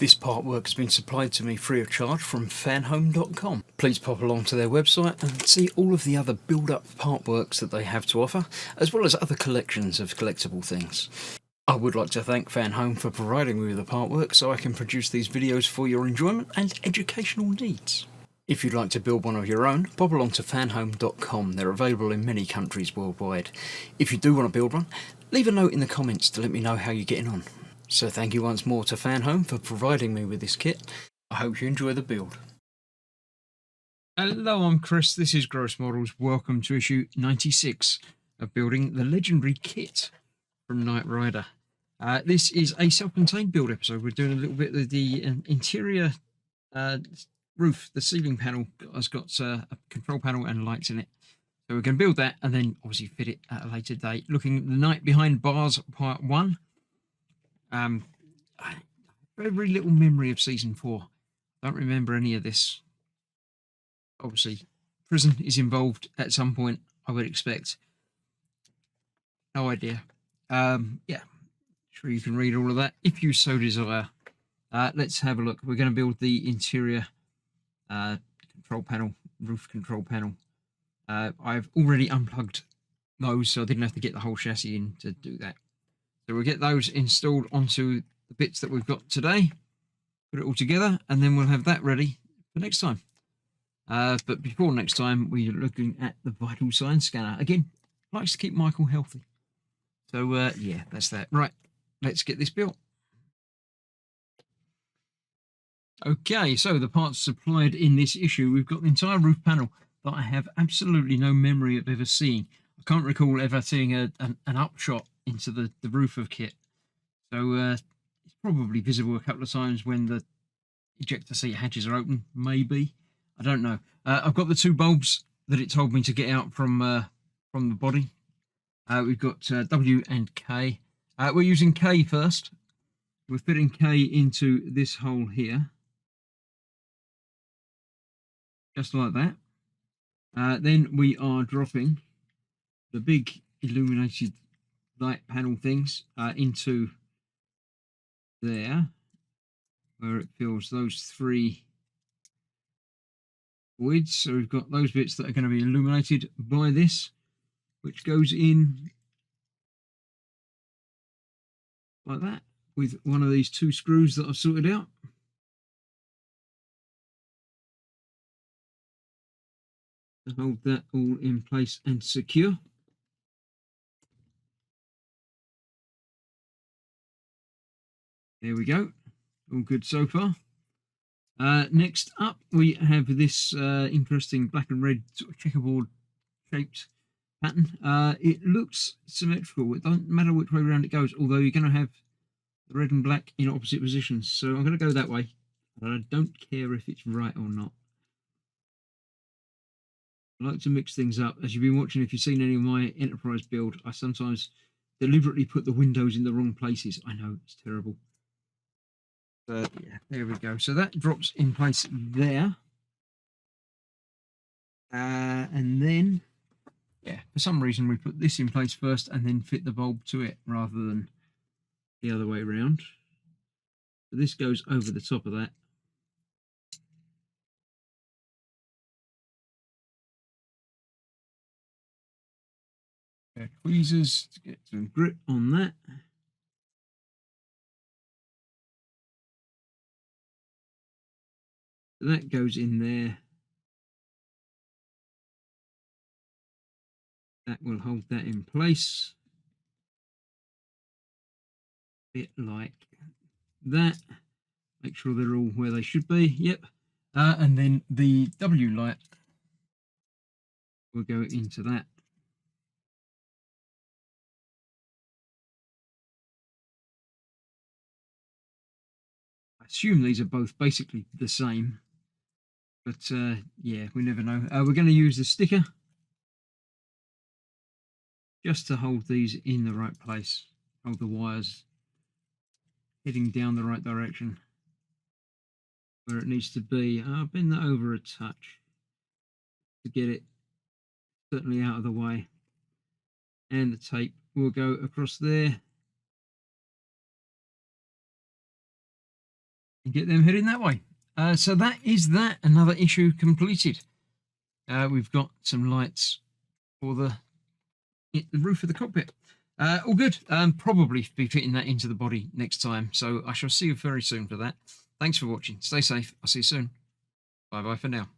This artwork has been supplied to me free of charge from Fanhome.com. Please pop along to their website and see all of the other build-up artworks that they have to offer, as well as other collections of collectible things. I would like to thank Fanhome for providing me with the artwork so I can produce these videos for your enjoyment and educational needs. If you'd like to build one of your own, pop along to fanhome.com. They're available in many countries worldwide. If you do want to build one, leave a note in the comments to let me know how you're getting on. So thank you once more to Fanhome for providing me with this kit. I hope you enjoy the build. Hello, I'm Chris. This is Gross Models. Welcome to issue 96 of building the legendary Kitt from Knight Rider. This is a self-contained build episode. We're doing a little bit of the interior roof. The ceiling panel has got a control panel and lights in it. So we're going to build that and then obviously fit it at a later date. Looking at the Night Behind Bars Part 1. Very little memory of season 4. Don't remember any of this. Obviously, prison is involved at some point, I would expect. No idea. Yeah, sure you can read all of that if you so desire. Let's have a look. We're going to build the interior control panel, roof control panel. I've already unplugged those, so I didn't have to get the whole chassis in to do that. So we'll get those installed onto the bits that we've got today, put it all together, and then we'll have that ready for next time. But before next time, we're looking at the vital signs scanner. Again, likes to keep Michael healthy. So yeah, that's that. Right, let's get this built. Okay, so the parts supplied in this issue, we've got the entire roof panel that I have absolutely no memory of ever seeing. I can't recall ever seeing an upshot into the roof of Kitt. So it's probably visible a couple of times when the ejector seat hatches are open, maybe. I don't know. I've got the two bulbs that it told me to get out from the body. We've got W and K. We're using K first. We're fitting K into this hole here. Just like that. Then we are dropping the big illuminated light panel things into there, where it fills those three voids. So we've got those bits that are going to be illuminated by this, which goes in like that with one of these two screws that I've sorted out. To hold that all in place and secure. There we go. All good so far. Next up, we have this interesting black and red sort of checkerboard shaped pattern. It looks symmetrical. It doesn't matter which way around it goes, although you're going to have the red and black in opposite positions. So I'm going to go that way. But I don't care if it's right or not. I like to mix things up. As you've been watching, if you've seen any of my Enterprise build, I sometimes deliberately put the windows in the wrong places. I know, it's terrible. But yeah, there we go. So that drops in place there. And then, yeah, for some reason we put this in place first and then fit the bulb to it rather than the other way around. So this goes over the top of that. Tweezers to get some grip on that. So that goes in there. That will hold that in place. Bit like that. Make sure they're all where they should be. Yep. And then the W light will go into that. I assume these are both basically the same, but yeah, we never know. We're going to use the sticker just to hold these in the right place, hold the wires heading down the right direction where it needs to be. I'll bend that over a touch to get it certainly out of the way, and the tape will go across there. and get them heading that way. So that is that. Another issue completed. We've got some lights for the roof of the cockpit. All good. Probably be fitting that into the body next time. So I shall see you very soon for that. Thanks for watching. Stay safe. I'll see you soon. Bye bye for now.